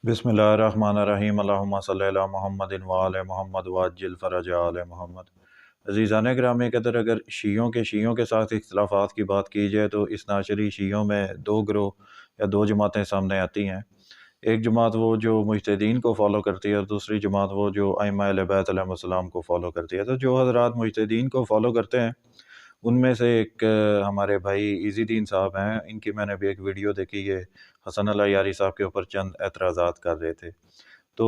बिस्मिल्लाहिर्रहमानिर्रहीम अल्लाहुम्मा सल्लि अला मुहम्मदिन व आले मोहम्मद वअज्जिल फ़रज आले मोहम्मद। अज़ीज़ान गिरामी कदर, अगर शियों के साथ इख्तिलाफ़ात की बात की जाए तो इस नाशरी शियों में दो गिरोह या दो जमातें सामने आती हैं। एक जमात वो जो मुजतहीदीन को फॉलो करती है और दूसरी जमात वो जो अइम्मा अहले बैत अलैहिस्सलाम को फॉलो करती है। तो जो हज़रात मुजतहीदीन को फॉलो करते हैं उनमें से एक हमारे भाई इज़्ज़ीदीन साहब हैं। इनकी मैंने अभी एक वीडियो देखी, ये हसन अल यारी साहब के ऊपर चंद एतराज़ात कर रहे थे। तो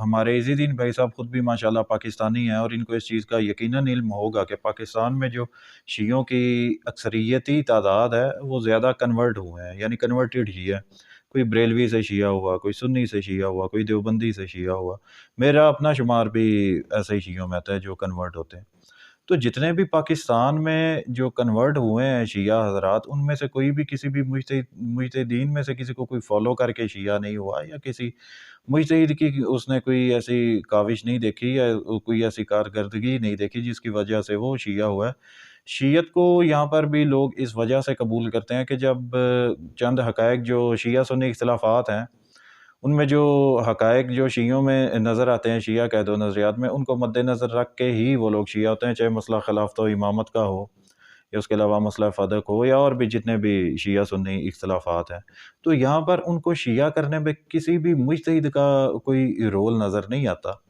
हमारे इज़्ज़ीदीन भाई साहब ख़ुद भी माशाल्लाह पाकिस्तानी हैं और इनको इस चीज़ का यकीनन इल्म होगा कि पाकिस्तान में जो शियों की अक्सरियती तादाद है वो ज़्यादा कन्वर्ट हुए हैं, यानी कन्वर्टेड शिया। कोई बरेलवी से शिया हुआ, कोई सुन्नी से शिया हुआ, कोई देवबंदी से शिया हुआ। मेरा अपना शुमार भी ऐसे ही शियों में आता है जो कन्वर्ट होते हैं। तो जितने भी पाकिस्तान में जो कन्वर्ट हुए हैं शिया हज़रात, उनमें से कोई भी किसी भी मुजतहिदीन में से किसी को कोई फॉलो करके शिया नहीं हुआ, या किसी मुजतहिद की उसने कोई ऐसी काविश नहीं देखी या कोई ऐसी कारकर्दगी नहीं देखी जिसकी वजह से वो शिया हुआ है। शियत को यहाँ पर भी लोग इस वजह से कबूल करते हैं कि जब चंद हक़ाइक़ जो शिया सुन्नी इख्तिलाफ़ात हैं, उनमें जो हक़ाइक़ जो शियों में नज़र आते हैं, शिया अक़ायद व नज़रियात में, उनको मद्देनज़र रख के ही वो लोग शिया होते हैं। चाहे मसला ख़िलाफ़त व इमामत का हो या उसके अलावा मसला फ़दक़ हो या और भी जितने भी शिया सुन्नी इख्तिलाफ़ात हैं। तो यहाँ पर उनको शिया करने में किसी भी मुजतहिद का कोई रोल नज़र नहीं आता।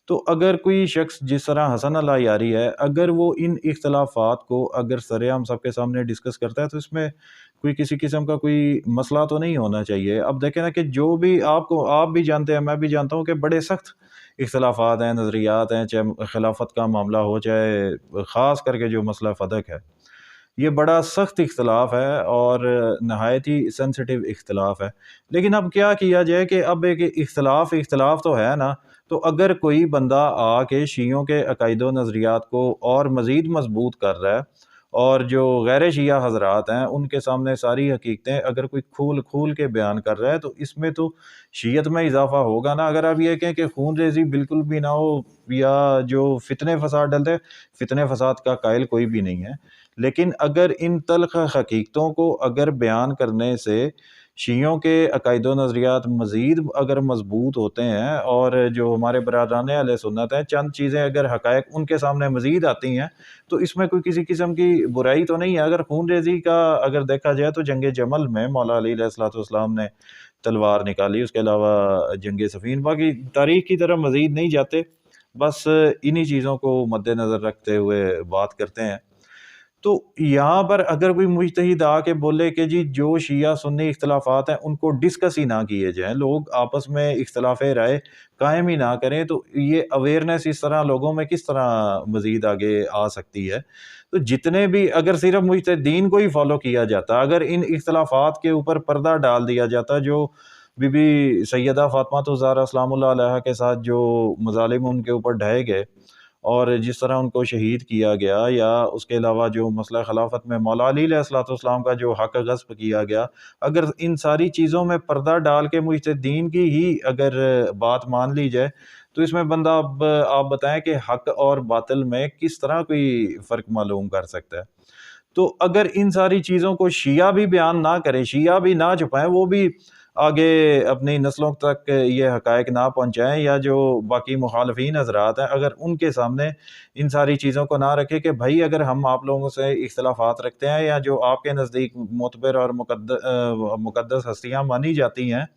तो अगर कोई शख्स जिस तरह हसन अल यारी है, अगर वो इन इख्तिलाफ़ात को अगर सरेआम सबके सामने डिस्कस करता है तो इसमें कोई किसी किस्म का कोई मसला तो नहीं होना चाहिए। अब देखें ना कि जो भी आप भी जानते हैं, मैं भी जानता हूँ कि बड़े सख्त इख्तिलाफ़ात हैं, नज़रियात हैं, चाहे खिलाफत का मामला हो, चाहे ख़ास करके जो मसला फ़दक़ है। ये बड़ा सख्त इख्तिलाफ़ है और नहायत ही सेंसिटिव इख्तिलाफ़ है। लेकिन अब क्या किया जाए कि अब एक इख्तिलाफ़ तो है ना, तो अगर कोई बंदा आके शियों के अक़ाइद व नज़रियात को और मज़ीद मज़बूत कर रहा है और जो गैर शिया हज़रात हैं उनके सामने सारी हकीकतें अगर कोई खोल के बयान कर रहा है, तो इसमें तो शियत में इज़ाफ़ा होगा ना। अगर आप ये कहें कि खून रेज़ी बिल्कुल भी ना हो या जो फ़ितने फ़साद डलते हैं, फ़ितने फ़साद का कायल कोई भी नहीं है। लेकिन अगर इन तल्ख़ हकीकतों को अगर बयान करने से शियों के अक़ाइद व नज़रियात मज़ीद अगर मज़बूत होते हैं और जो हमारे बरादरान अहले सुन्नत हैं, चंद चीज़ें अगर हक़ाइक़ उनके सामने मज़ीद आती हैं, तो इसमें कोई किसी किस्म की बुराई तो नहीं है। अगर खून रेज़ी का अगर देखा जाए तो जंग जमल में मौला अली अलैहिस्सलाम ने तलवार निकाली, उसके अलावा जंग सफ़ीन, बाकी तारीख़ की तरफ मज़ीद नहीं जाते, बस इन्हीं चीज़ों को मद्देनज़र रखते हुए बात करते हैं। तो यहाँ पर अगर कोई मुजतहिद आके बोले कि जी जो शिया सुन्नी इख्तिलाफ़ात हैं उनको डिस्कस ही ना किए जाएँ, लोग आपस में इख्तिलाफ़े राय कायम ही ना करें, तो ये अवेयरनेस इस तरह लोगों में किस तरह मज़ीद आगे आ सकती है। तो जितने भी अगर सिर्फ़ मुजतहिदीन को ही फ़ॉलो किया जाता, अगर इन इख्तिलाफ़ात के ऊपर पर्दा डाल दिया जाता, जो बीबी सैयदा फ़ातिमा ज़हरा सलामुल्लाह अलैहा के साथ जो मज़ालिम उनके ऊपर ढाए गए और जिस तरह उनको शहीद किया गया, या उसके अलावा जो मसला खिलाफत में मौला अली अलैहिस्सलाम का जो हक़ ग़स्ब किया गया, अगर इन सारी चीज़ों में पर्दा डाल के मुजतहिदीन की ही अगर बात मान ली जाए, तो इसमें बंदा अब आप बताएँ कि हक़ और बातिल में किस तरह कोई फ़र्क मालूम कर सकता है। तो अगर इन सारी चीज़ों को शिया भी बयान ना करें, शिया भी ना छुपाएँ, वो भी आगे अपनी नस्लों तक ये हक़ाइक़ ना पहुँचाएँ, या जो बाकी मुख़ालिफ़ीन हज़रात हैं अगर उनके सामने इन सारी चीज़ों को ना रखें कि भाई अगर हम आप लोगों से इख्तिलाफ़ात रखते हैं या जो आपके नज़दीक मुतबर और मुक़द्दस हस्तियाँ मानी जाती हैं,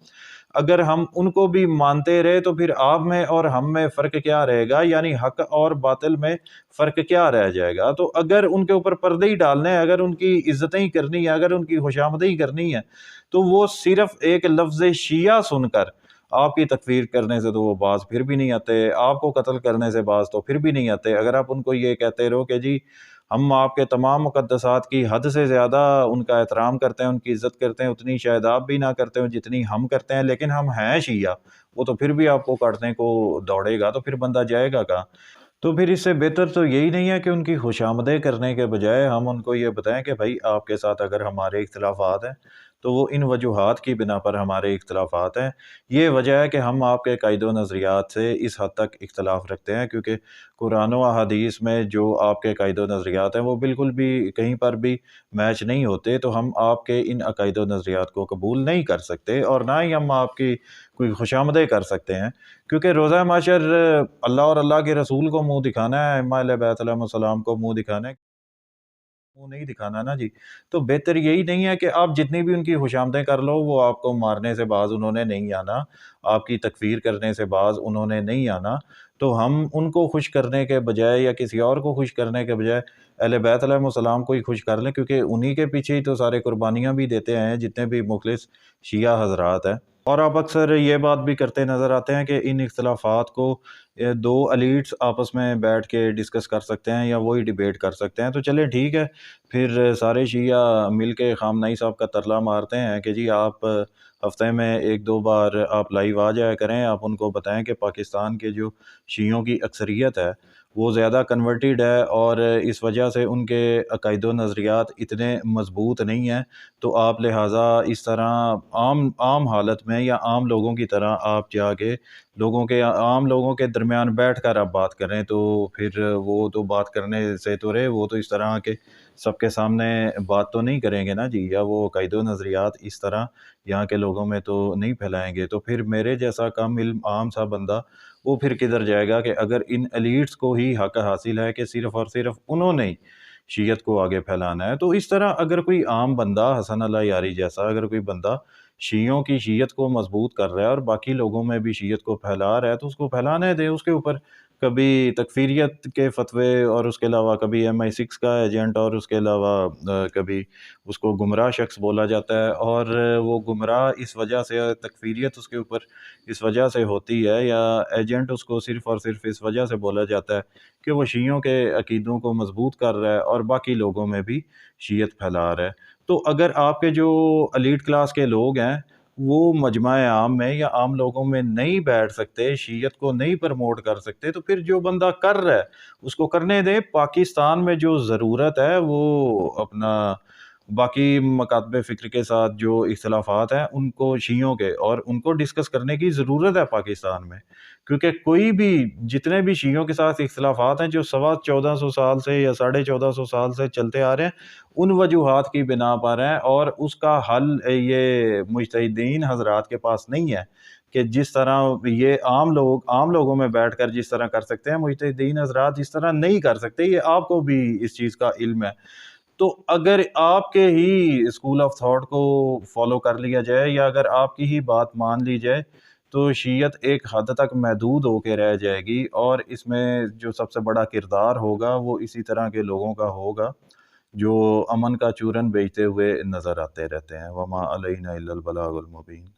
अगर हम उनको भी मानते रहे तो फिर आप में और हम में फ़र्क क्या रहेगा, यानी हक़ और बातिल में फ़र्क क्या रह जाएगा। तो अगर उनके ऊपर पर्दे ही डालने हैं, अगर उनकी इज़्ज़तें ही करनी है, अगर उनकी खुशामदी ही करनी है, तो वो सिर्फ़ एक लफ्ज़ शिया सुनकर आपकी तकफ़ीर करने से तो वो बाज़ फिर भी नहीं आते, आपको कत्ल करने से बाज़ तो फिर भी नहीं आते। अगर आप उनको ये कहते रहो कि जी हम आपके तमाम मुक़द्दसात की हद से ज़्यादा उनका एहतराम करते हैं, उनकी इज़्ज़त करते हैं, उतनी शायद आप भी ना करते हो जितनी हम करते हैं, लेकिन हम हैं शिया, वो तो फिर भी आपको काटने को दौड़ेगा, तो फिर बंदा जाएगा कहाँ? तो फिर इससे बेहतर तो यही नहीं है कि उनकी खुशामदें करने के बजाय हम उनको ये बताएँ कि भाई आपके साथ अगर हमारे इख्तिलाफ़ात हैं, تو وہ ان وجوہات کی بنا پر ہمارے اختلافات ہیں۔ یہ وجہ ہے کہ ہم آپ کے عقائد و نظریات سے اس حد تک اختلاف رکھتے ہیں، کیونکہ قرآن و احادیث میں جو آپ کے عقائد و نظریات ہیں وہ بالکل بھی کہیں پر بھی میچ نہیں ہوتے، تو ہم آپ کے ان عقائد و نظریات کو قبول نہیں کر سکتے، اور نہ ہی ہم آپ کی کوئی خوشامدیں کر سکتے ہیں، کیونکہ روزہ محشر اللہ اور اللہ کے رسول کو منہ دکھانا ہے، ائمہ اہل بیت علیہم السلام کو منہ دکھانا ہے، منہ نہیں دکھانا نا جی۔ تو بہتر یہی نہیں ہے کہ آپ جتنی بھی ان کی خوشامدیں کر لو، وہ آپ کو مارنے سے باز انہوں نے نہیں آنا، آپ کی تکفیر کرنے سے باز انہوں نے نہیں آنا۔ تو ہم ان کو خوش کرنے کے بجائے یا کسی اور کو خوش کرنے کے بجائے اہل بیت علیہ السلام کو ہی خوش کر لیں، کیونکہ انہی کے پیچھے ہی تو سارے قربانیاں بھی دیتے ہیں جتنے بھی مخلص شیعہ حضرات ہیں۔ اور آپ اکثر یہ بات بھی کرتے نظر آتے ہیں کہ ان اختلافات کو دو ایلیٹس آپس میں بیٹھ کے ڈسکس کر سکتے ہیں یا وہی ڈیبیٹ کر سکتے ہیں، تو چلیں ٹھیک ہے، پھر سارے شیعہ مل کے خامنہئی صاحب کا ترلا مارتے ہیں کہ جی آپ ہفتے میں ایک دو بار آپ لائیو آ جایا کریں، آپ ان کو بتائیں کہ پاکستان کے جو شیعوں کی اکثریت ہے وہ زیادہ کنورٹیڈ ہے، اور اس وجہ سے ان کے عقائد و نظریات اتنے مضبوط نہیں ہیں، تو آپ لہٰذا اس طرح عام حالت میں یا عام لوگوں کی طرح آپ جا کے عام لوگوں کے درمیان بیٹھ کر آپ بات کریں، تو پھر وہ تو بات کرنے سے تو رہے، وہ تو اس طرح کے سب کے سامنے بات تو نہیں کریں گے نا جی، یا وہ عقائد و نظریات اس طرح یہاں کے لوگوں میں تو نہیں پھیلائیں گے، تو پھر میرے جیسا کم علم عام سا بندہ وہ پھر کدھر جائے گا کہ اگر ان ایلیٹس کو ہی حق حاصل ہے کہ صرف اور صرف انہوں نے ہی شیعت کو آگے پھیلانا ہے، تو اس طرح اگر کوئی عام بندہ حسن اللہ یاری جیسا اگر کوئی بندہ شیعوں کی شیعت کو مضبوط کر رہا ہے اور باقی لوگوں میں بھی شیعت کو پھیلا رہا ہے، تو اس کو پھیلانے دے، اس کے اوپر کبھی تکفیریت کے فتوے اور اس کے علاوہ کبھی MI6 کا ایجنٹ اور اس کے علاوہ کبھی اس کو گمراہ شخص بولا جاتا ہے، اور وہ گمراہ اس وجہ سے تکفیریت اس کے اوپر اس وجہ سے ہوتی ہے، یا ایجنٹ اس کو صرف اور صرف اس وجہ سے بولا جاتا ہے کہ وہ شیعوں کے عقیدوں کو مضبوط کر رہا ہے اور باقی لوگوں میں بھی شیعت پھیلا رہا ہے۔ تو اگر آپ کے جو ایلیٹ کلاس کے لوگ ہیں وہ مجمع عام میں یا عام لوگوں میں نہیں بیٹھ سکتے، شیعت کو نہیں پرموٹ کر سکتے، تو پھر جو بندہ کر رہا ہے اس کو کرنے دے۔ پاکستان میں جو ضرورت ہے وہ اپنا باقی مکاتب فکر کے ساتھ جو اختلافات ہیں ان کو شیعوں کے اور ان کو ڈسکس کرنے کی ضرورت ہے پاکستان میں، کیونکہ کوئی بھی جتنے بھی شیعوں کے ساتھ اختلافات ہیں جو 1400 سال سے یا 1450 سال سے چلتے آ رہے ہیں، ان وجوہات کی بنا پر ہیں، اور اس کا حل یہ مجتہدین حضرات کے پاس نہیں ہے کہ جس طرح یہ عام لوگوں میں بیٹھ کر جس طرح کر سکتے ہیں، مجتہدین حضرات اس طرح نہیں کر سکتے، یہ آپ کو بھی اس چیز کا علم ہے۔ تو اگر آپ کے ہی اسکول آف تھاٹ کو فالو کر لیا جائے یا اگر آپ کی ہی بات مان لی جائے، تو شیعت ایک حد تک محدود ہو کے رہ جائے گی، اور اس میں جو سب سے بڑا کردار ہوگا وہ اسی طرح کے لوگوں کا ہوگا جو امن کا چورن بیچتے ہوئے نظر آتے رہتے ہیں۔ وما علینا الا البلاغ المبین۔